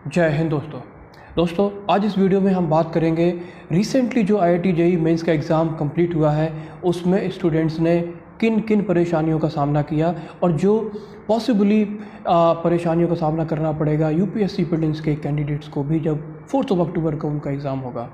जय हिंद दोस्तों आज इस वीडियो में हम बात करेंगे रिसेंटली जो IIT JEE मेंस का एग्ज़ाम कंप्लीट हुआ है उसमें स्टूडेंट्स ने किन किन परेशानियों का सामना किया और जो पॉसिबली परेशानियों का सामना करना पड़ेगा UPSC प्रीलिम्स के कैंडिडेट्स को भी जब 4 अक्टूबर को उनका एग्ज़ाम होगा।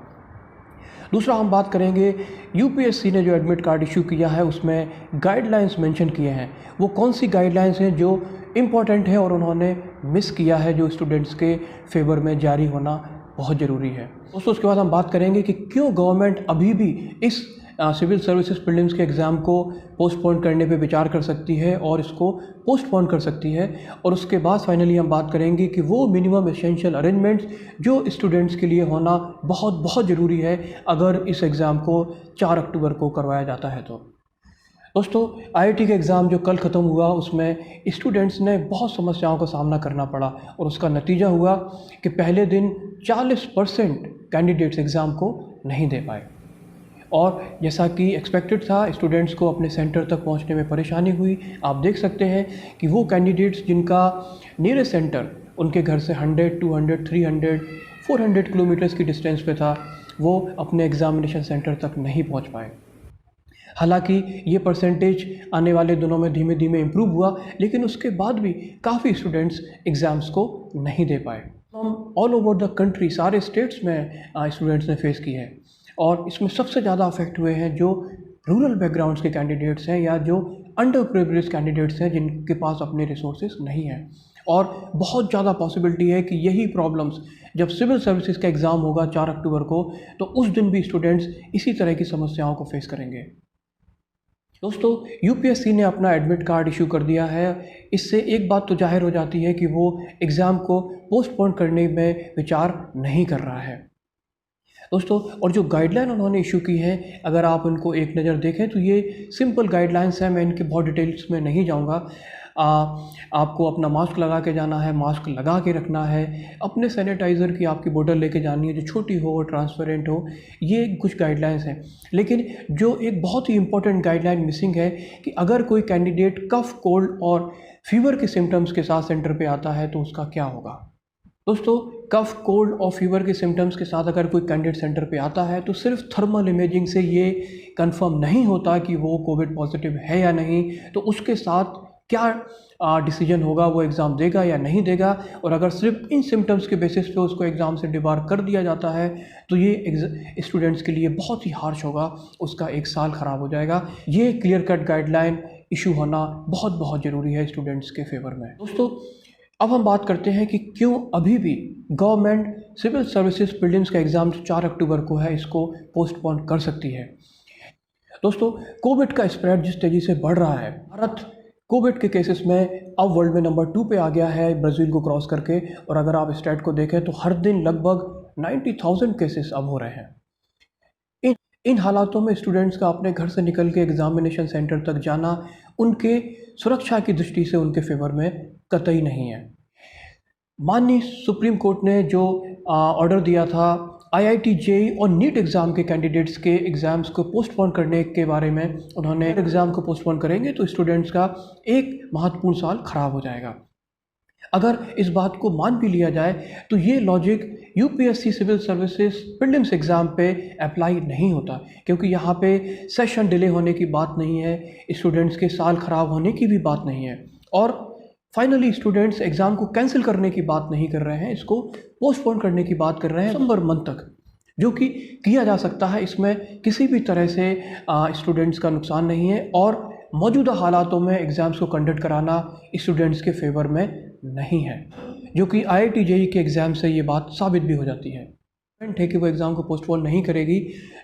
दूसरा हम बात करेंगे UPSC ने जो एडमिट कार्ड इशू किया है उसमें गाइडलाइंस मेंशन किए हैं, वो कौन सी गाइडलाइंस हैं जो इम्पॉर्टेंट है और उन्होंने मिस किया है, जो स्टूडेंट्स के फेवर में जारी होना बहुत ज़रूरी है। दोस्तों उसके बाद हम बात करेंगे कि क्यों गवर्नमेंट अभी भी इस सिविल सर्विसेज प्रीलिम्स के एग्ज़ाम को पोस्टपोन करने पे विचार कर सकती है और इसको पोस्टपोन कर सकती है। और उसके बाद फाइनली हम बात करेंगे कि वो मिनिमम एसेंशियल अरेंजमेंट्स जो स्टूडेंट्स के लिए होना बहुत बहुत ज़रूरी है अगर इस एग्ज़ाम को 4 अक्टूबर को करवाया जाता है। तो दोस्तों IIT का एग्ज़ाम जो कल ख़त्म हुआ उसमें स्टूडेंट्स ने बहुत समस्याओं का सामना करना पड़ा और उसका नतीजा हुआ कि पहले दिन 40% कैंडिडेट्स एग्ज़ाम को नहीं दे पाए और जैसा कि एक्सपेक्टेड था स्टूडेंट्स को अपने सेंटर तक पहुंचने में परेशानी हुई। आप देख सकते हैं कि वो कैंडिडेट्स जिनका नियरेस्ट सेंटर उनके घर से 100, 200, 300, 400 किलोमीटर्स की डिस्टेंस पे था, वो अपने एग्ज़ामिनेशन सेंटर तक नहीं पहुंच पाए। हालांकि ये परसेंटेज आने वाले दिनों में धीमे धीमे इम्प्रूव हुआ, लेकिन उसके बाद भी काफ़ी स्टूडेंट्स एग्ज़ाम्स को नहीं दे पाए। हम ऑल ओवर द कंट्री सारे स्टेट्स में स्टूडेंट्स ने फेस की है और इसमें सबसे ज़्यादा अफेक्ट हुए हैं जो रूरल बैकग्राउंड्स के कैंडिडेट्स हैं या जो अंडर प्रिविलेज्ड कैंडिडेट्स हैं जिनके पास अपने रिसोर्सेज नहीं हैं। और बहुत ज़्यादा पॉसिबिलिटी है कि यही प्रॉब्लम्स जब सिविल सर्विसेज का एग्ज़ाम होगा 4 अक्टूबर को तो उस दिन भी स्टूडेंट्स इसी तरह की समस्याओं को फेस करेंगे। दोस्तों UPSC ने अपना एडमिट कार्ड इशू कर दिया है, इससे एक बात तो जाहिर हो जाती है कि वो एग्ज़ाम को पोस्टपोन करने में विचार नहीं कर रहा है। दोस्तों और जो गाइडलाइन उन्होंने इशू की है अगर आप उनको एक नज़र देखें तो ये सिंपल गाइडलाइंस हैं, मैं इनके बहुत डिटेल्स में नहीं जाऊंगा। आपको अपना मास्क लगा के जाना है, मास्क लगा के रखना है, अपने सैनिटाइज़र की आपकी बोतल लेके जानी है जो छोटी हो, ट्रांसपेरेंट हो, ये कुछ गाइडलाइंस हैं। लेकिन जो एक बहुत ही इंपॉर्टेंट गाइडलाइन मिसिंग है कि अगर कोई कैंडिडेट कफ, कोल्ड और फीवर के सिम्टम्स के साथ सेंटर पे आता है तो उसका क्या होगा। दोस्तों कफ, कोल्ड और फीवर के सिम्टम्स के साथ अगर कोई कैंडिडेट सेंटर पे आता है तो सिर्फ थर्मल इमेजिंग से ये कंफर्म नहीं होता कि वो कोविड पॉजिटिव है या नहीं, तो उसके साथ क्या डिसीजन होगा, वो एग्ज़ाम देगा या नहीं देगा। और अगर सिर्फ इन सिम्टम्स के बेसिस पे उसको एग्ज़ाम से डिबार कर दिया जाता है तो ये स्टूडेंट्स के लिए बहुत ही हार्श होगा, उसका एक साल ख़राब हो जाएगा। ये क्लियर कट गाइडलाइन इशू होना बहुत बहुत ज़रूरी है स्टूडेंट्स के फेवर में। दोस्तों अब हम बात करते हैं कि क्यों अभी भी गवर्नमेंट सिविल सर्विसेज प्रीलिम्स का एग्ज़ाम 4 अक्टूबर को है इसको पोस्टपोन कर सकती है। दोस्तों कोविड का स्प्रेड जिस तेज़ी से बढ़ रहा है, भारत कोविड के केसेस में अब वर्ल्ड में नंबर 2 पे आ गया है ब्राज़ील को क्रॉस करके। और अगर आप स्टैट को देखें तो हर दिन लगभग 90,000 केसेस अब हो रहे हैं। इन हालातों में स्टूडेंट्स का अपने घर से निकल के एग्ज़ामिनेशन सेंटर तक जाना उनके सुरक्षा की दृष्टि से उनके फेवर में कतई नहीं है। माननीय सुप्रीम कोर्ट ने जो ऑर्डर दिया था IIT JEE और नीट एग्ज़ाम के कैंडिडेट्स के एग्ज़ाम्स को पोस्टपोन करने के बारे में, उन्होंने एग्ज़ाम को पोस्टपोन करेंगे तो स्टूडेंट्स का एक महत्वपूर्ण साल ख़राब हो जाएगा। अगर इस बात को मान भी लिया जाए तो ये logic UPSC civil services prelims exam पे अप्लाई नहीं होता, क्योंकि यहाँ पे सेशन डिले होने की बात नहीं है, स्टूडेंट्स के साल ख़राब होने की भी बात नहीं है और फाइनली स्टूडेंट्स एग्ज़ाम को कैंसिल करने की बात नहीं कर रहे हैं, इसको पोस्टपोन करने की बात कर रहे हैं दिसंबर मंथ तक, जो कि किया जा सकता है। इसमें किसी भी तरह से स्टूडेंट्स का नुकसान नहीं है और मौजूदा हालातों में एग्ज़ाम्स को कंडक्ट कराना स्टूडेंट्स के फेवर में नहीं है, जो कि IIT JEE के एग्ज़ाम से ये बात साबित भी हो जाती है कि वो एग्ज़ाम को पोस्टपोन नहीं करेगी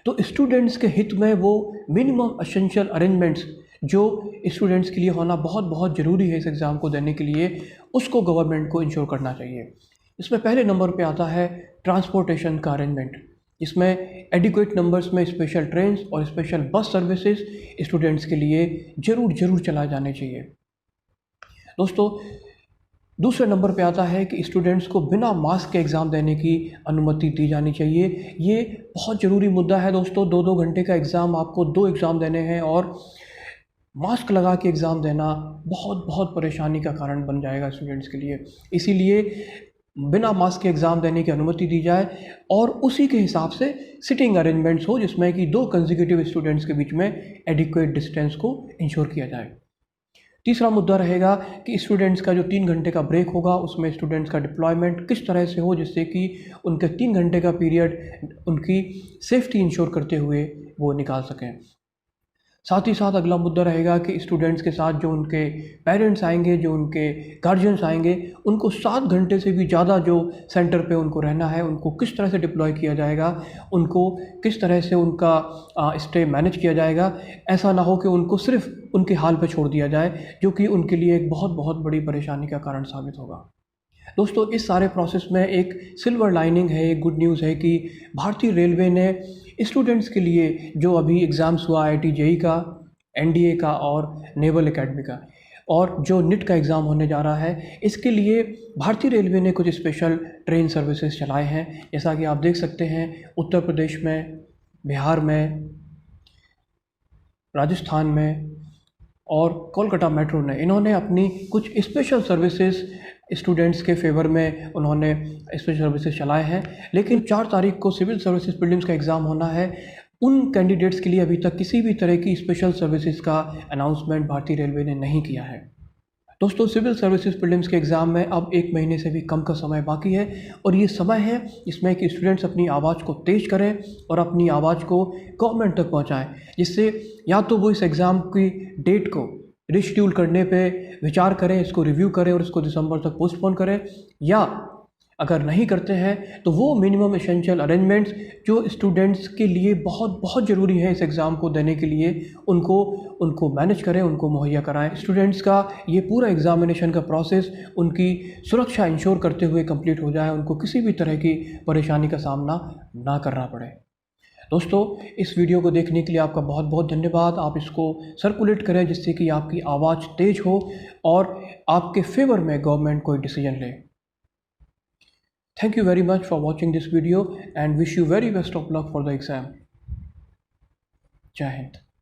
तो स्टूडेंट्स के हित में वो मिनिमम एसेंशियल अरेंजमेंट्स जो स्टूडेंट्स के लिए होना बहुत बहुत ज़रूरी है इस एग्ज़ाम को देने के लिए, उसको गवर्नमेंट को इंश्योर करना चाहिए। इसमें पहले नंबर पे आता है ट्रांसपोर्टेशन का अरेंजमेंट, इसमें एडिक्वेट नंबर्स में स्पेशल ट्रेन्स और स्पेशल बस सर्विसेज स्टूडेंट्स के लिए ज़रूर चलाए जाने चाहिए। दोस्तों दूसरे नंबर पे आता है कि स्टूडेंट्स को बिना मास्क के एग्ज़ाम देने की अनुमति दी जानी चाहिए। ये बहुत ज़रूरी मुद्दा है दोस्तों, 2-2 घंटे का एग्ज़ाम, आपको 2 एग्ज़ाम देने हैं और मास्क लगा के एग्ज़ाम देना बहुत बहुत परेशानी का कारण बन जाएगा स्टूडेंट्स के लिए। इसीलिए बिना मास्क के एग्ज़ाम देने की अनुमति दी जाए और उसी के हिसाब से सिटिंग अरेंजमेंट्स हो जिसमें कि 2 कंसेक्यूटिव स्टूडेंट्स के बीच में एडिक्वेट डिस्टेंस को इंश्योर किया जाए। तीसरा मुद्दा रहेगा कि स्टूडेंट्स का जो 3 घंटे का ब्रेक होगा उसमें स्टूडेंट्स का डिप्लॉयमेंट किस तरह से हो जिससे कि उनके 3 घंटे का पीरियड उनकी सेफ्टी इंश्योर करते हुए वो निकाल सकें। साथ ही साथ अगला मुद्दा रहेगा कि स्टूडेंट्स के साथ जो उनके पेरेंट्स आएंगे, जो उनके गार्जियंस आएंगे, उनको 7 घंटे से भी ज़्यादा जो सेंटर पे उनको रहना है उनको किस तरह से डिप्लॉय किया जाएगा, उनको किस तरह से उनका स्टे मैनेज किया जाएगा। ऐसा ना हो कि उनको सिर्फ उनके हाल पे छोड़ दिया जाए जो कि उनके लिए एक बहुत बहुत बड़ी परेशानी का कारण साबित होगा। दोस्तों, इस सारे प्रोसेस में एक सिल्वर लाइनिंग है, एक गुड न्यूज़ है कि भारतीय रेलवे ने स्टूडेंट्स के लिए जो अभी एग्ज़ाम्स हुआ IIT JEE का, NDA का और नेवल एकेडमी का, और जो NIT का एग्ज़ाम होने जा रहा है, इसके लिए भारतीय रेलवे ने कुछ स्पेशल ट्रेन सर्विसेज चलाए हैं। जैसा कि आप देख सकते हैं, उत्तर प्रदेश में, बिहार में, राजस्थान में और कोलकाता मेट्रो ने इन्होंने अपनी कुछ स्पेशल सर्विसेज स्टूडेंट्स के फेवर में उन्होंने स्पेशल सर्विसेज चलाए हैं। लेकिन 4 तारीख को सिविल सर्विसेज प्रीलिम्स का एग्ज़ाम होना है। उन कैंडिडेट्स के लिए अभी तक किसी भी तरह की स्पेशल सर्विसेज का अनाउंसमेंट भारतीय रेलवे ने नहीं किया है। दोस्तों, सिविल सर्विसेज प्रीलिम्स के एग्ज़ाम में अब 1 महीने से भी कम का समय बाकी है और ये समय है जिसमें कि स्टूडेंट्स अपनी आवाज़ को तेज़ करें और अपनी आवाज़ को गवर्नमेंट तक पहुंचाएं, जिससे या तो वो इस एग्ज़ाम की डेट को रिशेड्यूल करने पे विचार करें, इसको रिव्यू करें और इसको दिसंबर तक पोस्टपोन करें, या अगर नहीं करते हैं तो वो मिनिमम एसेंशियल अरेंजमेंट्स जो स्टूडेंट्स के लिए बहुत बहुत ज़रूरी है इस एग्ज़ाम को देने के लिए, उनको मैनेज करें, उनको मुहैया कराएं। स्टूडेंट्स का ये पूरा एग्ज़ामिनेशन का प्रोसेस उनकी सुरक्षा इंश्योर करते हुए कंप्लीट हो जाए, उनको किसी भी तरह की परेशानी का सामना ना करना पड़े। दोस्तों, इस वीडियो को देखने के लिए आपका बहुत बहुत धन्यवाद। आप इसको सर्कुलेट करें जिससे कि आपकी आवाज़ तेज़ हो और आपके फेवर में गवर्नमेंट कोई डिसीजन ले। Thank you very much for watching this video and wish you very best of luck for the exam. Jai Hind.